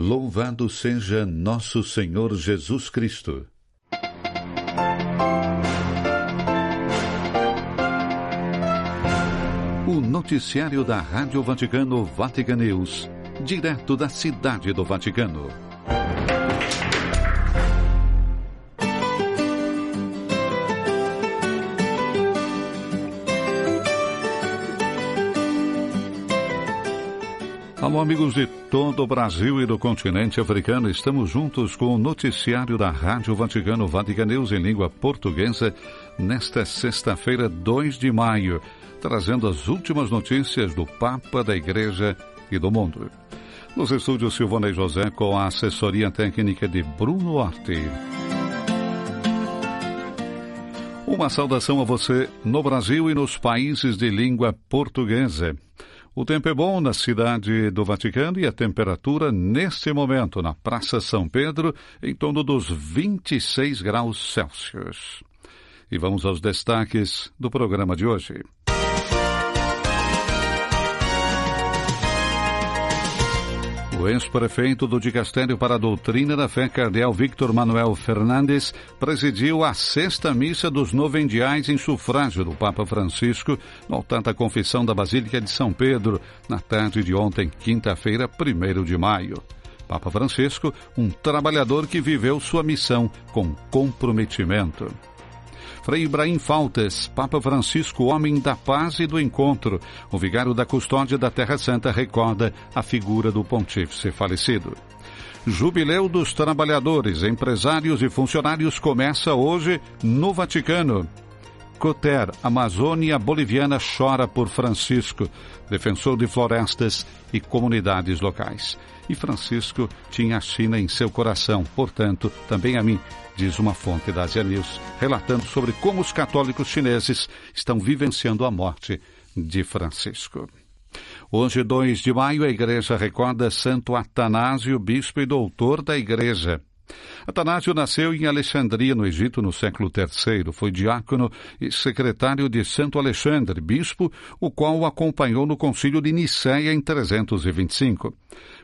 Louvado seja nosso Senhor Jesus Cristo. O noticiário da Rádio Vaticano Vatican News, direto da Cidade do Vaticano. Alô, amigos de todo o Brasil e do continente africano, estamos juntos com o noticiário da Rádio Vaticano Vatican News em língua portuguesa nesta sexta-feira, 2 de maio, trazendo as últimas notícias do Papa, da Igreja e do mundo. Nos estúdios Silvana e José com a assessoria técnica de Bruno Orti. Uma saudação a você no Brasil e nos países de língua portuguesa. O tempo é bom na cidade do Vaticano e a temperatura, neste momento, na Praça São Pedro, em torno dos 26 graus Celsius. E vamos aos destaques do programa de hoje. O ex-prefeito do Dicastério para a Doutrina da Fé, cardeal Víctor Manuel Fernandes, presidiu a sexta missa dos novendiais em sufrágio do Papa Francisco no altar da Confissão da Basílica de São Pedro, na tarde de ontem, quinta-feira, 1º de maio. Papa Francisco, um trabalhador que viveu sua missão com comprometimento. Frei Ibrahim Faltes, Papa Francisco, homem da paz e do encontro. O vigário da custódia da Terra Santa recorda a figura do pontífice falecido. Jubileu dos trabalhadores, empresários e funcionários começa hoje no Vaticano. Coter, Amazônia Boliviana chora por Francisco, defensor de florestas e comunidades locais. E Francisco tinha a China em seu coração, portanto, também a mim, diz uma fonte da Asia News, relatando sobre como os católicos chineses estão vivenciando a morte de Francisco. Hoje, 2 de maio, a Igreja recorda Santo Atanásio, bispo e doutor da Igreja. Atanásio nasceu em Alexandria, no Egito, no século III. Foi diácono e secretário de Santo Alexandre, bispo, o qual o acompanhou no concílio de Nicéia em 325.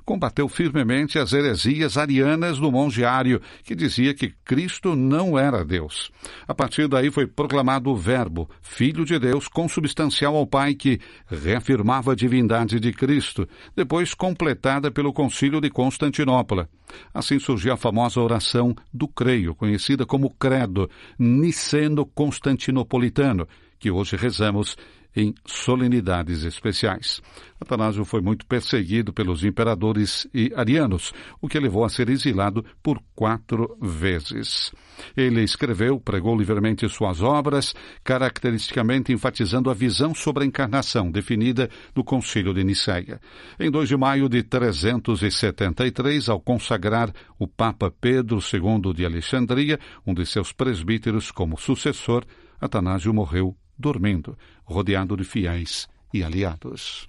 Combateu firmemente as heresias arianas do monge Ário, que dizia que Cristo não era Deus. A partir daí foi proclamado o Verbo, Filho de Deus, consubstancial ao Pai, que reafirmava a divindade de Cristo, depois completada pelo concílio de Constantinopla. Assim surgiu a famosa oração do Creio, conhecida como Credo Niceno-Constantinopolitano, que hoje rezamos em solenidades especiais. Atanásio foi muito perseguido pelos imperadores e arianos, o que levou a ser exilado por 4 vezes. Ele escreveu, pregou livremente suas obras, caracteristicamente enfatizando a visão sobre a encarnação definida no Concílio de Nicéia. Em 2 de maio de 373, ao consagrar o Papa Pedro II de Alexandria, um de seus presbíteros como sucessor, Atanásio morreu dormindo, rodeado de fiéis e aliados.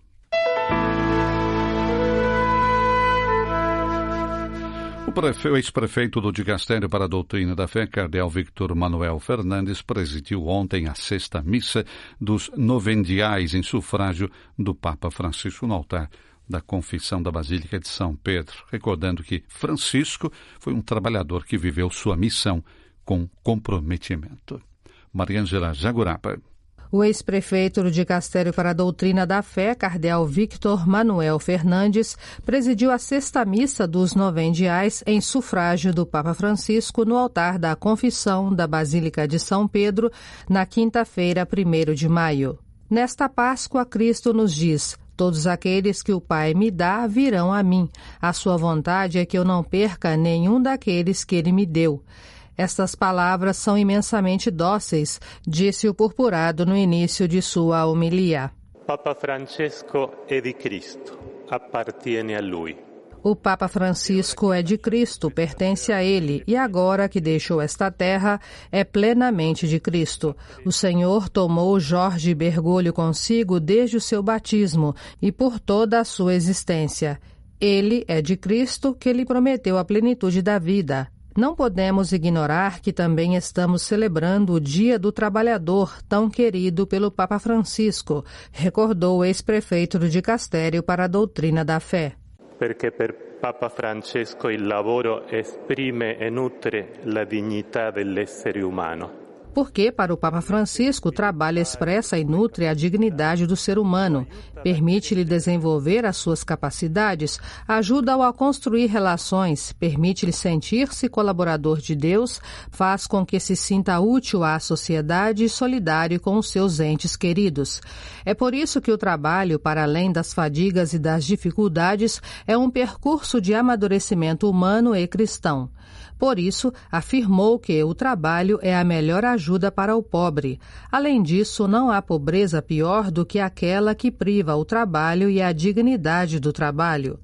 O ex-prefeito do Dicastério para a Doutrina da Fé, cardeal Víctor Manuel Fernandes, presidiu ontem a sexta missa dos novendiais em sufrágio do Papa Francisco no altar da Confissão da Basílica de São Pedro, recordando que Francisco foi um trabalhador que viveu sua missão com comprometimento. Mariângela Jagurapa. O ex-prefeito do Dicastério para a Doutrina da Fé, cardeal Víctor Manuel Fernandes, presidiu a sexta missa dos novendiais em sufrágio do Papa Francisco no altar da Confissão da Basílica de São Pedro, na quinta-feira, 1º de maio. Nesta Páscoa, Cristo nos diz: todos aqueles que o Pai me dá virão a mim. A sua vontade é que eu não perca nenhum daqueles que ele me deu. Estas palavras são imensamente dóceis, disse o purpurado no início de sua homilia. Papa Francesco é de Cristo, appartiene a lui. O Papa Francisco é de Cristo, pertence a ele, e agora que deixou esta terra, é plenamente de Cristo. O Senhor tomou Jorge Bergoglio consigo desde o seu batismo e por toda a sua existência. Ele é de Cristo, que lhe prometeu a plenitude da vida. Não podemos ignorar que também estamos celebrando o Dia do Trabalhador, tão querido pelo Papa Francisco, recordou o ex-prefeito do Dicastério para a Doutrina da Fé. perché per Papa Francesco il lavoro esprime e nutre la dignità dell'essere umano. Porque, para o Papa Francisco, o trabalho expressa e nutre a dignidade do ser humano, permite-lhe desenvolver as suas capacidades, ajuda-o a construir relações, permite-lhe sentir-se colaborador de Deus, faz com que se sinta útil à sociedade e solidário com os seus entes queridos. É por isso que o trabalho, para além das fadigas e das dificuldades, é um percurso de amadurecimento humano e cristão. Por isso, afirmou que o trabalho é a melhor ajuda para o pobre. Além disso, não há pobreza pior do que aquela que priva o trabalho e a dignidade do trabalho.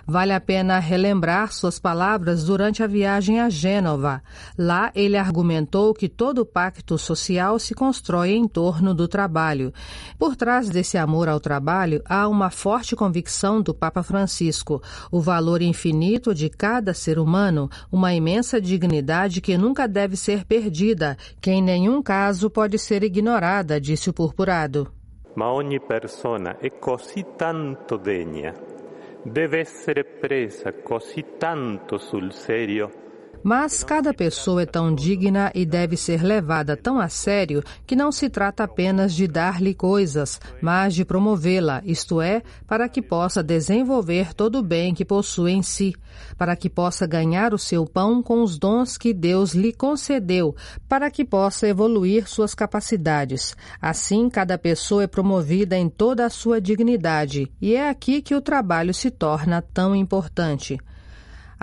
Vale a pena relembrar suas palavras durante a viagem a Gênova. Lá, ele argumentou que todo pacto social se constrói em torno do trabalho. Por trás desse amor ao trabalho, há uma forte convicção do Papa Francisco, o valor infinito de cada ser humano, uma imensa dignidade que nunca deve ser perdida, que em nenhum caso pode ser ignorada, disse o purpurado. Ma ogni persona è così tanto degna, deve essere presa così tanto sul serio. Mas cada pessoa é tão digna e deve ser levada tão a sério que não se trata apenas de dar-lhe coisas, mas de promovê-la, isto é, para que possa desenvolver todo o bem que possui em si, para que possa ganhar o seu pão com os dons que Deus lhe concedeu, para que possa evoluir suas capacidades. Assim, cada pessoa é promovida em toda a sua dignidade, e é aqui que o trabalho se torna tão importante.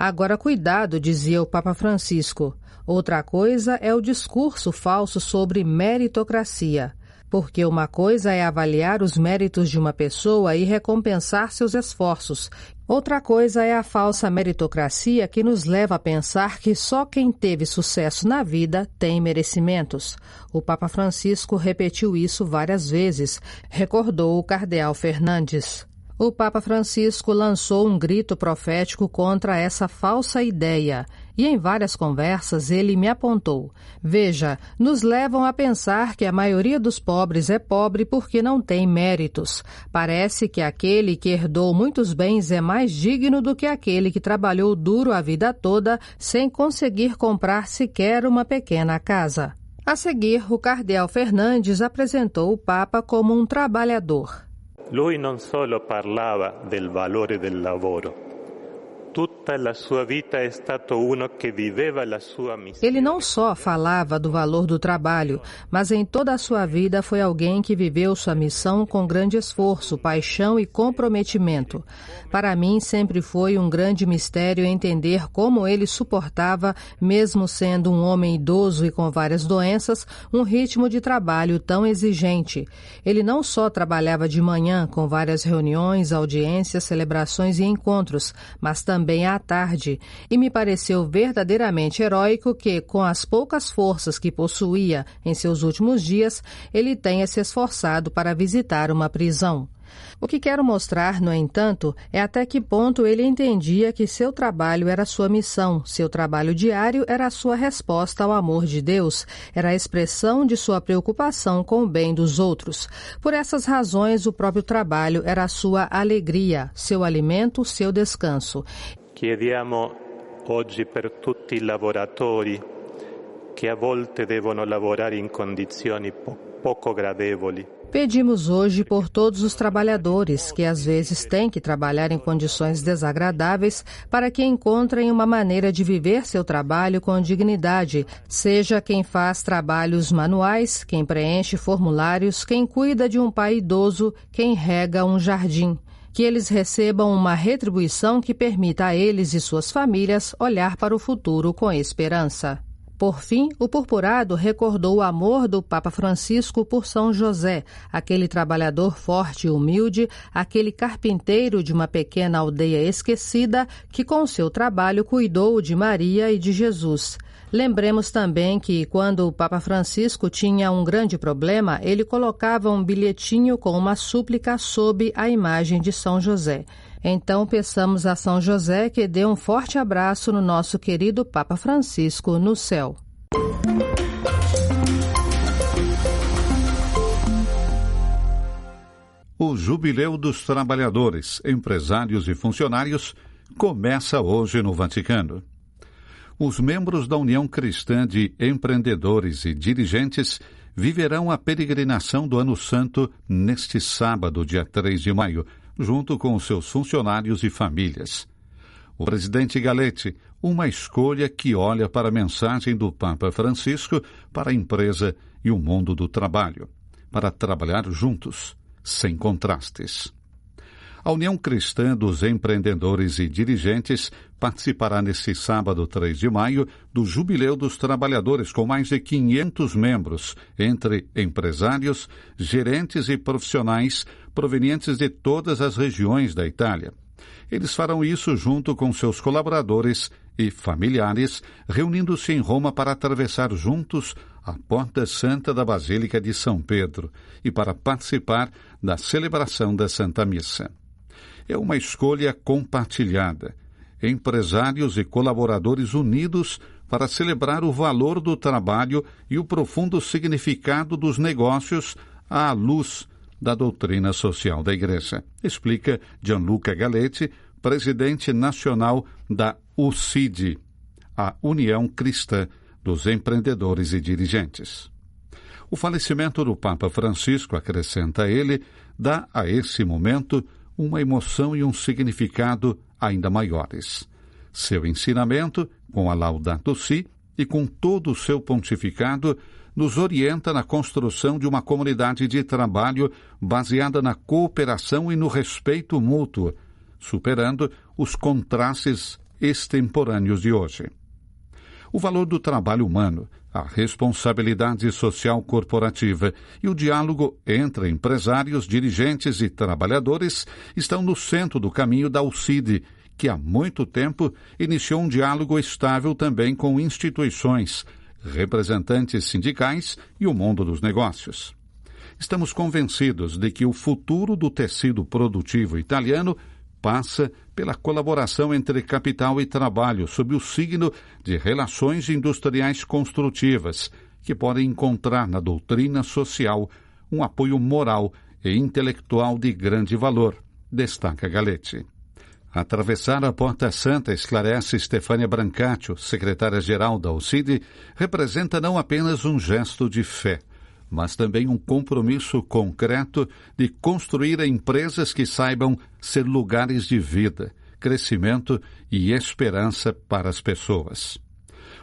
Agora, cuidado, dizia o Papa Francisco. Outra coisa é o discurso falso sobre meritocracia. Porque uma coisa é avaliar os méritos de uma pessoa e recompensar seus esforços. Outra coisa é a falsa meritocracia que nos leva a pensar que só quem teve sucesso na vida tem merecimentos. O Papa Francisco repetiu isso várias vezes, recordou o cardeal Fernandes. O Papa Francisco lançou um grito profético contra essa falsa ideia e em várias conversas ele me apontou. Veja, nos levam a pensar que a maioria dos pobres é pobre porque não tem méritos. Parece que aquele que herdou muitos bens é mais digno do que aquele que trabalhou duro a vida toda sem conseguir comprar sequer uma pequena casa. A seguir, o cardeal Fernandes apresentou o Papa como um trabalhador. Lui non solo parlava del valore del lavoro, tutta la sua vita è stato uno che viveva la sua missione. Ele não só falava do valor do trabalho, mas em toda a sua vida foi alguém que viveu sua missão com grande esforço, paixão e comprometimento. Para mim sempre foi um grande mistério entender como ele suportava, mesmo sendo um homem idoso e com várias doenças, um ritmo de trabalho tão exigente. Ele não só trabalhava de manhã com várias reuniões, audiências, celebrações e encontros, mas também à tarde, e me pareceu verdadeiramente heróico que, com as poucas forças que possuía em seus últimos dias, ele tenha se esforçado para visitar uma prisão. O que quero mostrar, no entanto, é até que ponto ele entendia que seu trabalho era sua missão, seu trabalho diário era a sua resposta ao amor de Deus, era a expressão de sua preocupação com o bem dos outros. Por essas razões, o próprio trabalho era a sua alegria, seu alimento, seu descanso. Chiediamo oggi per tutti i lavoratori che a volte devono lavorare in condizioni poco gradevoli. Pedimos hoje por todos os trabalhadores que às vezes têm que trabalhar em condições desagradáveis para que encontrem uma maneira de viver seu trabalho com dignidade, seja quem faz trabalhos manuais, quem preenche formulários, quem cuida de um pai idoso, quem rega um jardim. Que eles recebam uma retribuição que permita a eles e suas famílias olhar para o futuro com esperança. Por fim, o purpurado recordou o amor do Papa Francisco por São José, aquele trabalhador forte e humilde, aquele carpinteiro de uma pequena aldeia esquecida que com seu trabalho cuidou de Maria e de Jesus. Lembremos também que, quando o Papa Francisco tinha um grande problema, ele colocava um bilhetinho com uma súplica sob a imagem de São José. Então, peçamos a São José que dê um forte abraço no nosso querido Papa Francisco no céu. O Jubileu dos Trabalhadores, Empresários e Funcionários começa hoje no Vaticano. Os membros da União Cristã de Empreendedores e Dirigentes viverão a peregrinação do Ano Santo neste sábado, dia 3 de maio, junto com os seus funcionários e famílias. O presidente Galletti, uma escolha que olha para a mensagem do Papa Francisco para a empresa e o mundo do trabalho, para trabalhar juntos, sem contrastes. A União Cristã dos Empreendedores e Dirigentes participará neste sábado, 3 de maio, do Jubileu dos Trabalhadores, com mais de 500 membros, entre empresários, gerentes e profissionais provenientes de todas as regiões da Itália. Eles farão isso junto com seus colaboradores e familiares, reunindo-se em Roma para atravessar juntos a Porta Santa da Basílica de São Pedro e para participar da celebração da Santa Missa. É uma escolha compartilhada. Empresários e colaboradores unidos para celebrar o valor do trabalho e o profundo significado dos negócios à luz da doutrina social da Igreja, explica Gianluca Galletti, presidente nacional da UCID, a União Cristã dos Empreendedores e Dirigentes. O falecimento do Papa Francisco, acrescenta ele, dá a esse momento uma emoção e um significado ainda maiores. Seu ensinamento, com a Laudato Si e com todo o seu pontificado, nos orienta na construção de uma comunidade de trabalho baseada na cooperação e no respeito mútuo, superando os contrastes extemporâneos de hoje. O valor do trabalho humano, a responsabilidade social corporativa e o diálogo entre empresários, dirigentes e trabalhadores estão no centro do caminho da UCID, que há muito tempo iniciou um diálogo estável também com instituições, representantes sindicais e o mundo dos negócios. Estamos convencidos de que o futuro do tecido produtivo italiano passa pela colaboração entre capital e trabalho sob o signo de relações industriais construtivas, que podem encontrar na doutrina social um apoio moral e intelectual de grande valor, destaca Galletti. Atravessar a Porta Santa, esclarece Stefania Brancaccio, secretária-geral da UCID, representa não apenas um gesto de fé, mas também um compromisso concreto de construir empresas que saibam ser lugares de vida, crescimento e esperança para as pessoas.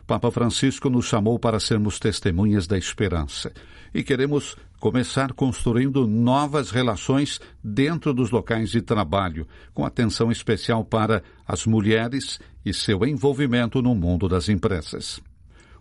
Papa Francisco nos chamou para sermos testemunhas da esperança e queremos começar construindo novas relações dentro dos locais de trabalho, com atenção especial para as mulheres e seu envolvimento no mundo das empresas.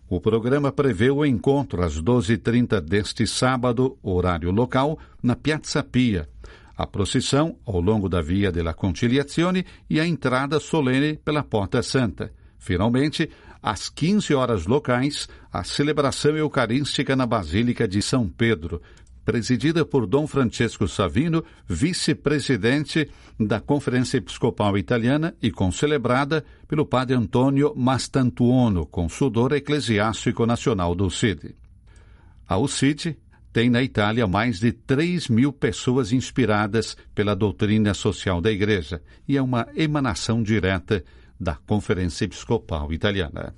O programa prevê o encontro às 12h30 deste sábado, horário local, na Piazza Pia, a procissão ao longo da Via della Conciliazione e a entrada solene pela Porta Santa. Finalmente, às 15 horas locais, a celebração eucarística na Basílica de São Pedro, presidida por Dom Francesco Savino, vice-presidente da Conferência Episcopal Italiana e concelebrada pelo padre Antônio Mastantuono, consultor eclesiástico nacional do UCID. A UCID tem na Itália mais de 3.000 pessoas inspiradas pela doutrina social da Igreja e é uma emanação direta da Conferência Episcopal Italiana.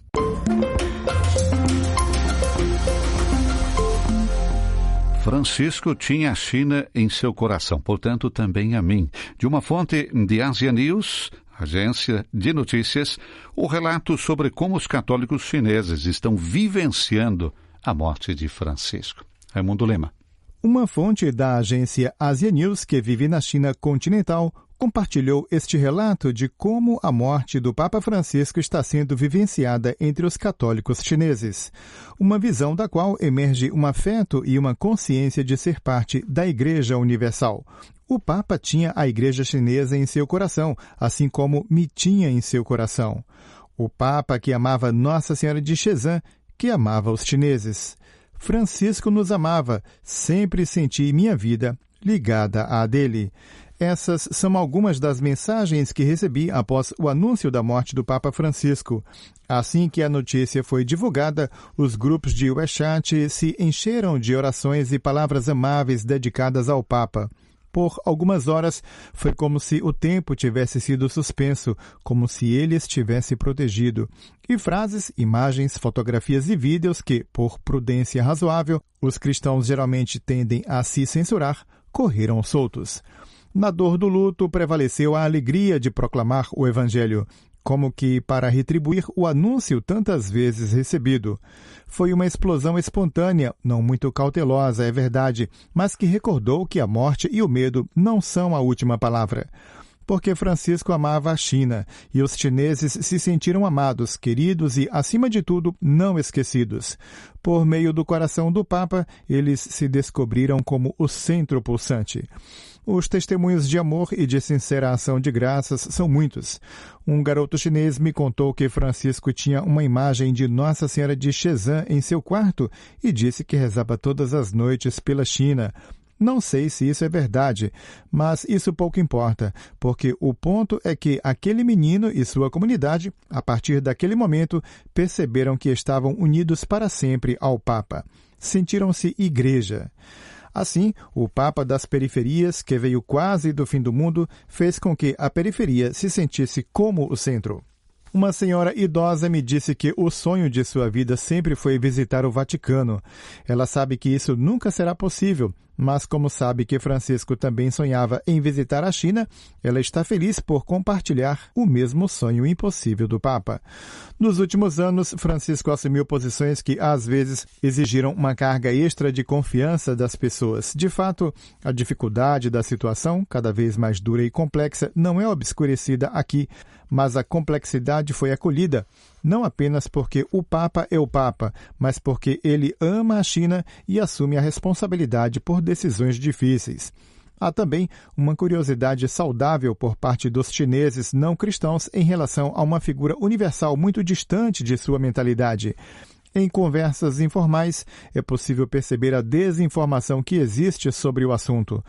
Francisco tinha a China em seu coração, portanto também a mim. De uma fonte de Asia News, agência de notícias, o relato sobre como os católicos chineses estão vivenciando a morte de Francisco. Raimundo Lema. Uma fonte da agência Asia News, que vive na China continental, compartilhou este relato de como a morte do Papa Francisco está sendo vivenciada entre os católicos chineses. Uma visão da qual emerge um afeto e uma consciência de ser parte da Igreja Universal. O Papa tinha a Igreja Chinesa em seu coração, assim como me tinha em seu coração. O Papa que amava Nossa Senhora de Shenzhen, que amava os chineses. Francisco nos amava, sempre senti minha vida ligada à dele. Essas são algumas das mensagens que recebi após o anúncio da morte do Papa Francisco. Assim que a notícia foi divulgada, os grupos de WeChat se encheram de orações e palavras amáveis dedicadas ao Papa. Por algumas horas, foi como se o tempo tivesse sido suspenso, como se ele estivesse protegido. E frases, imagens, fotografias e vídeos que, por prudência razoável, os cristãos geralmente tendem a se censurar, correram soltos. Na dor do luto, prevaleceu a alegria de proclamar o Evangelho, como que para retribuir o anúncio tantas vezes recebido. Foi uma explosão espontânea, não muito cautelosa, é verdade, mas que recordou que a morte e o medo não são a última palavra. Porque Francisco amava a China, e os chineses se sentiram amados, queridos e, acima de tudo, não esquecidos. Por meio do coração do Papa, eles se descobriram como o centro pulsante. Os testemunhos de amor e de sincera ação de graças são muitos. Um garoto chinês me contou que Francisco tinha uma imagem de Nossa Senhora de Shenzhen em seu quarto e disse que rezava todas as noites pela China. Não sei se isso é verdade, mas isso pouco importa, porque o ponto é que aquele menino e sua comunidade, a partir daquele momento, perceberam que estavam unidos para sempre ao Papa. Sentiram-se igreja. Assim, o Papa das periferias, que veio quase do fim do mundo, fez com que a periferia se sentisse como o centro. Uma senhora idosa me disse que o sonho de sua vida sempre foi visitar o Vaticano. Ela sabe que isso nunca será possível, mas como sabe que Francisco também sonhava em visitar a China, ela está feliz por compartilhar o mesmo sonho impossível do Papa. Nos últimos anos, Francisco assumiu posições que, às vezes, exigiram uma carga extra de confiança das pessoas. De fato, a dificuldade da situação, cada vez mais dura e complexa, não é obscurecida aqui, mas a complexidade foi acolhida, não apenas porque o Papa é o Papa, mas porque ele ama a China e assume a responsabilidade por decisões difíceis. Há também uma curiosidade saudável por parte dos chineses não cristãos em relação a uma figura universal muito distante de sua mentalidade. Em conversas informais, é possível perceber a desinformação que existe sobre o assunto.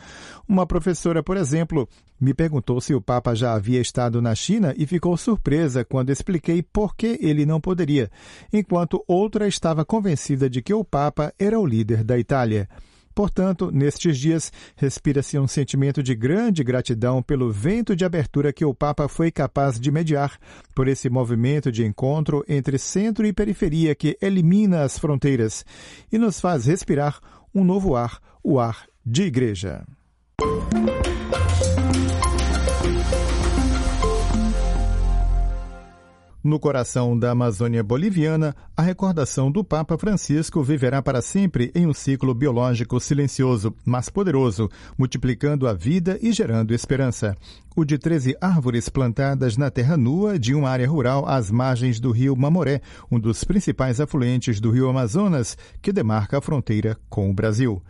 Uma professora, por exemplo, me perguntou se o Papa já havia estado na China e ficou surpresa quando expliquei por que ele não poderia, enquanto outra estava convencida de que o Papa era o líder da Itália. Portanto, nestes dias, respira-se um sentimento de grande gratidão pelo vento de abertura que o Papa foi capaz de mediar, por esse movimento de encontro entre centro e periferia que elimina as fronteiras e nos faz respirar um novo ar, o ar de igreja. No coração da Amazônia boliviana, a recordação do Papa Francisco viverá para sempre em um ciclo biológico silencioso, mas poderoso, multiplicando a vida e gerando esperança. O de 13 árvores plantadas na terra nua de uma área rural às margens do rio Mamoré, um dos principais afluentes do rio Amazonas, que demarca a fronteira com o Brasil.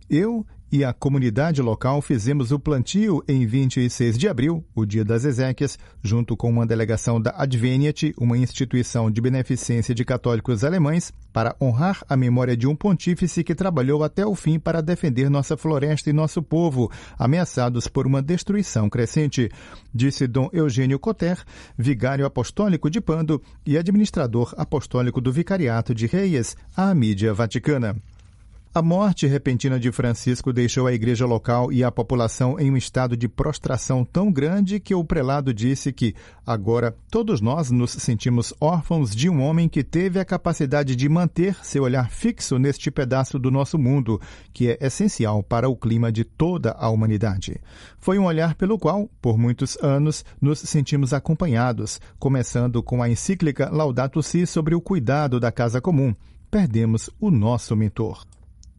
Eu e a comunidade local fizemos o plantio em 26 de abril, o dia das Exéquias, junto com uma delegação da Adveniat, uma instituição de beneficência de católicos alemães, para honrar a memória de um pontífice que trabalhou até o fim para defender nossa floresta e nosso povo, ameaçados por uma destruição crescente, disse Dom Eugênio Cotter, vigário apostólico de Pando e administrador apostólico do Vicariato de Reis, à mídia vaticana. A morte repentina de Francisco deixou a igreja local e a população em um estado de prostração tão grande que o prelado disse que, agora, todos nós nos sentimos órfãos de um homem que teve a capacidade de manter seu olhar fixo neste pedaço do nosso mundo, que é essencial para o clima de toda a humanidade. Foi um olhar pelo qual, por muitos anos, nos sentimos acompanhados, começando com a encíclica Laudato Si sobre o cuidado da casa comum. Perdemos o nosso mentor.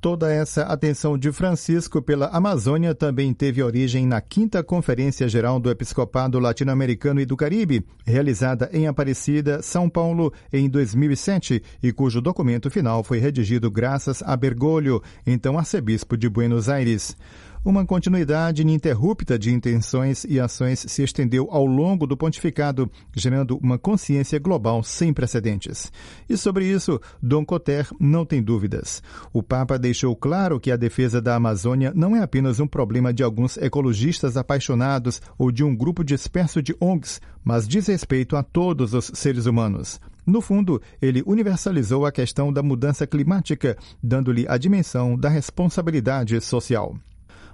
Toda essa atenção de Francisco pela Amazônia também teve origem na 5ª Conferência Geral do Episcopado Latino-Americano e do Caribe, realizada em Aparecida, São Paulo, em 2007, e cujo documento final foi redigido graças a Bergoglio, então arcebispo de Buenos Aires. Uma continuidade ininterrupta de intenções e ações se estendeu ao longo do pontificado, gerando uma consciência global sem precedentes. E sobre isso, Dom Cotter não tem dúvidas. O Papa deixou claro que a defesa da Amazônia não é apenas um problema de alguns ecologistas apaixonados ou de um grupo disperso de ONGs, mas diz respeito a todos os seres humanos. No fundo, ele universalizou a questão da mudança climática, dando-lhe a dimensão da responsabilidade social.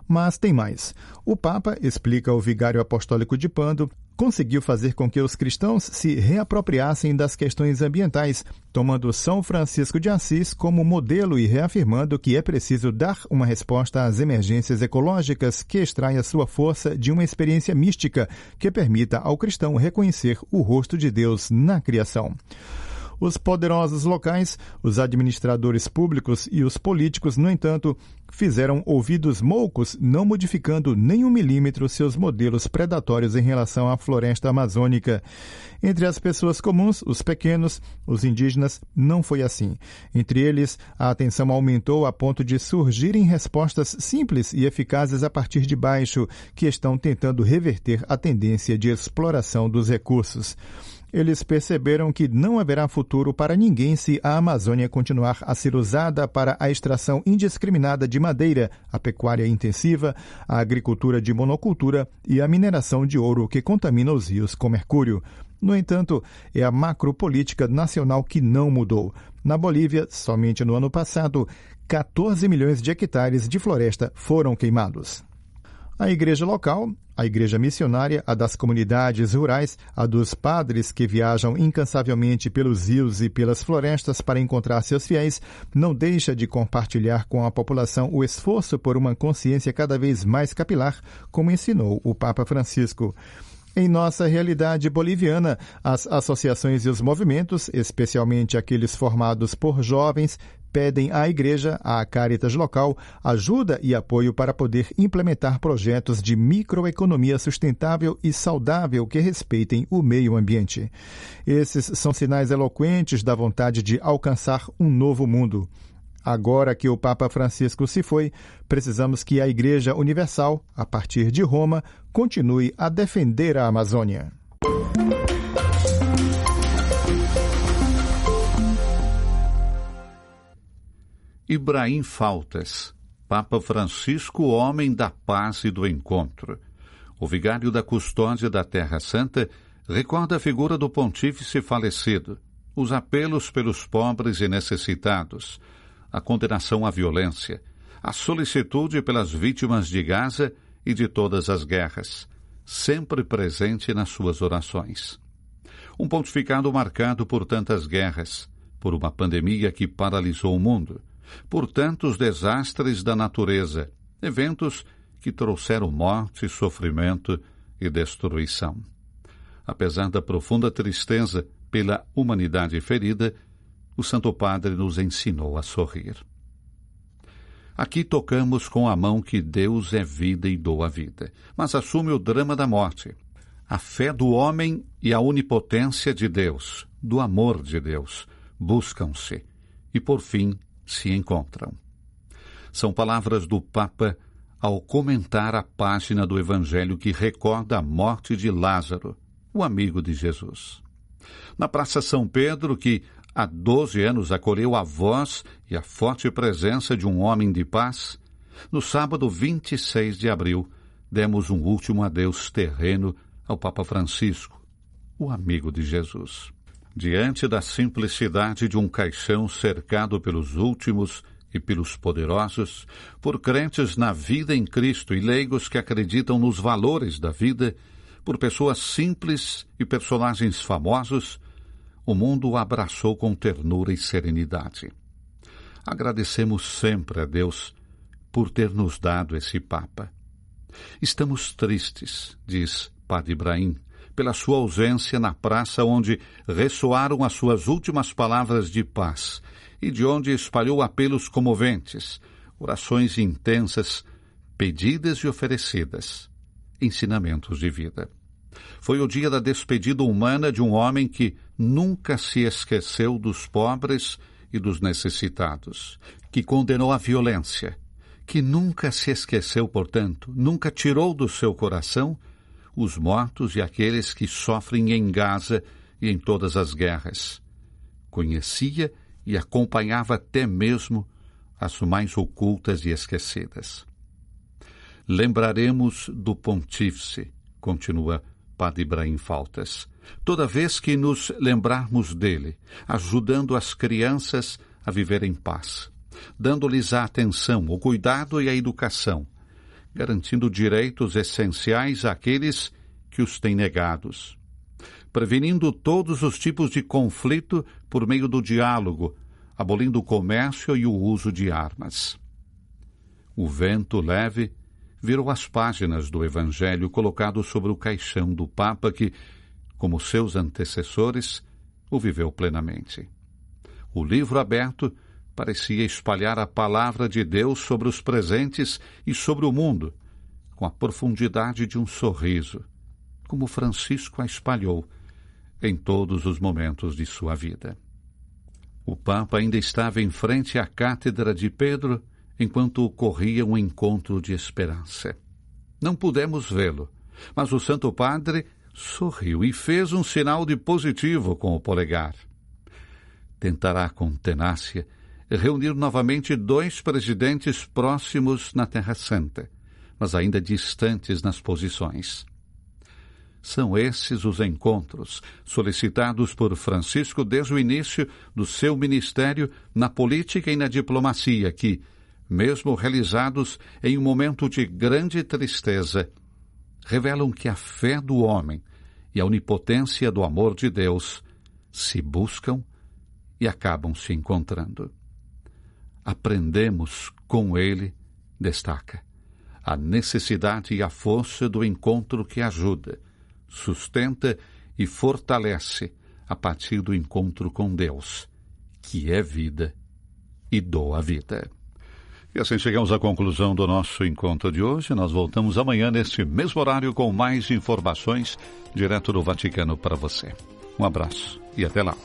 Mas tem mais. O Papa, explica o vigário apostólico de Pando, conseguiu fazer com que os cristãos se reapropriassem das questões ambientais, tomando São Francisco de Assis como modelo e reafirmando que é preciso dar uma resposta às emergências ecológicas que extraia sua força de uma experiência mística que permita ao cristão reconhecer o rosto de Deus na criação. Os poderosos locais, os administradores públicos e os políticos, no entanto, fizeram ouvidos moucos, não modificando nem 1 milímetro seus modelos predatórios em relação à floresta amazônica. Entre as pessoas comuns, os pequenos, os indígenas, não foi assim. Entre eles, a atenção aumentou a ponto de surgirem respostas simples e eficazes a partir de baixo, que estão tentando reverter a tendência de exploração dos recursos. Eles perceberam que não haverá futuro para ninguém se a Amazônia continuar a ser usada para a extração indiscriminada de madeira, a pecuária intensiva, a agricultura de monocultura e a mineração de ouro que contamina os rios com mercúrio. No entanto, é a macropolítica nacional que não mudou. Na Bolívia, somente no ano passado, 14 milhões de hectares de floresta foram queimados. A igreja local, a igreja missionária, a das comunidades rurais, a dos padres que viajam incansavelmente pelos rios e pelas florestas para encontrar seus fiéis, não deixa de compartilhar com a população o esforço por uma consciência cada vez mais capilar, como ensinou o Papa Francisco. Em nossa realidade boliviana, as associações e os movimentos, especialmente aqueles formados por jovens, pedem à Igreja, à Caritas local, ajuda e apoio para poder implementar projetos de microeconomia sustentável e saudável que respeitem o meio ambiente. Esses são sinais eloquentes da vontade de alcançar um novo mundo. Agora que o Papa Francisco se foi, precisamos que a Igreja Universal, a partir de Roma, continue a defender a Amazônia. Ibrahim Faltas, Papa Francisco, homem da paz e do encontro. O vigário da custódia da Terra Santa recorda a figura do pontífice falecido, os apelos pelos pobres e necessitados, a condenação à violência, a solicitude pelas vítimas de Gaza e de todas as guerras, sempre presente nas suas orações. Um pontificado marcado por tantas guerras, por uma pandemia que paralisou o mundo, por tantos desastres da natureza, eventos que trouxeram morte, sofrimento e destruição. Apesar da profunda tristeza pela humanidade ferida, o Santo Padre nos ensinou a sorrir. Aqui tocamos com a mão que Deus é vida e doa vida, mas assume o drama da morte, a fé do homem e a onipotência de Deus, do amor de Deus, buscam-se e, por fim, se encontram. São palavras do Papa ao comentar a página do Evangelho que recorda a morte de Lázaro, o amigo de Jesus. Na Praça São Pedro, que há 12 anos acolheu a voz e a forte presença de um homem de paz, no sábado 26 de abril, demos um último adeus terreno ao Papa Francisco, o amigo de Jesus. Diante da simplicidade de um caixão cercado pelos últimos e pelos poderosos, por crentes na vida em Cristo e leigos que acreditam nos valores da vida, por pessoas simples e personagens famosos, o mundo o abraçou com ternura e serenidade. Agradecemos sempre a Deus por ter nos dado esse Papa. Estamos tristes, diz Padre Ibrahim, pela sua ausência na praça onde ressoaram as suas últimas palavras de paz e de onde espalhou apelos comoventes, orações intensas, pedidas e oferecidas, ensinamentos de vida. Foi o dia da despedida humana de um homem que nunca se esqueceu dos pobres e dos necessitados, que condenou a violência, que nunca se esqueceu, portanto, nunca tirou do seu coração os mortos e aqueles que sofrem em Gaza e em todas as guerras. Conhecia e acompanhava até mesmo as mais ocultas e esquecidas. Lembraremos do pontífice, continua Padre Ibrahim Faltas, toda vez que nos lembrarmos dele, ajudando as crianças a viver em paz, dando-lhes a atenção, o cuidado e a educação, garantindo direitos essenciais àqueles que os têm negados, prevenindo todos os tipos de conflito por meio do diálogo, abolindo o comércio e o uso de armas. O vento leve virou as páginas do Evangelho colocado sobre o caixão do Papa que, como seus antecessores, o viveu plenamente. O livro aberto parecia espalhar a palavra de Deus sobre os presentes e sobre o mundo, com a profundidade de um sorriso, como Francisco a espalhou em todos os momentos de sua vida. O Papa ainda estava em frente à Cátedra de Pedro enquanto ocorria um encontro de esperança. Não pudemos vê-lo, mas o Santo Padre sorriu e fez um sinal de positivo com o polegar. Tentará com tenácia reunir novamente 2 presidentes próximos na Terra Santa, mas ainda distantes nas posições. São esses os encontros solicitados por Francisco desde o início do seu ministério na política e na diplomacia que, mesmo realizados em um momento de grande tristeza, revelam que a fé do homem e a onipotência do amor de Deus se buscam e acabam se encontrando. Aprendemos com ele, destaca, a necessidade e a força do encontro que ajuda, sustenta e fortalece a partir do encontro com Deus, que é vida e doa vida. E assim chegamos à conclusão do nosso encontro de hoje. Nós voltamos amanhã nesse mesmo horário com mais informações direto do Vaticano para você. Um abraço e até lá.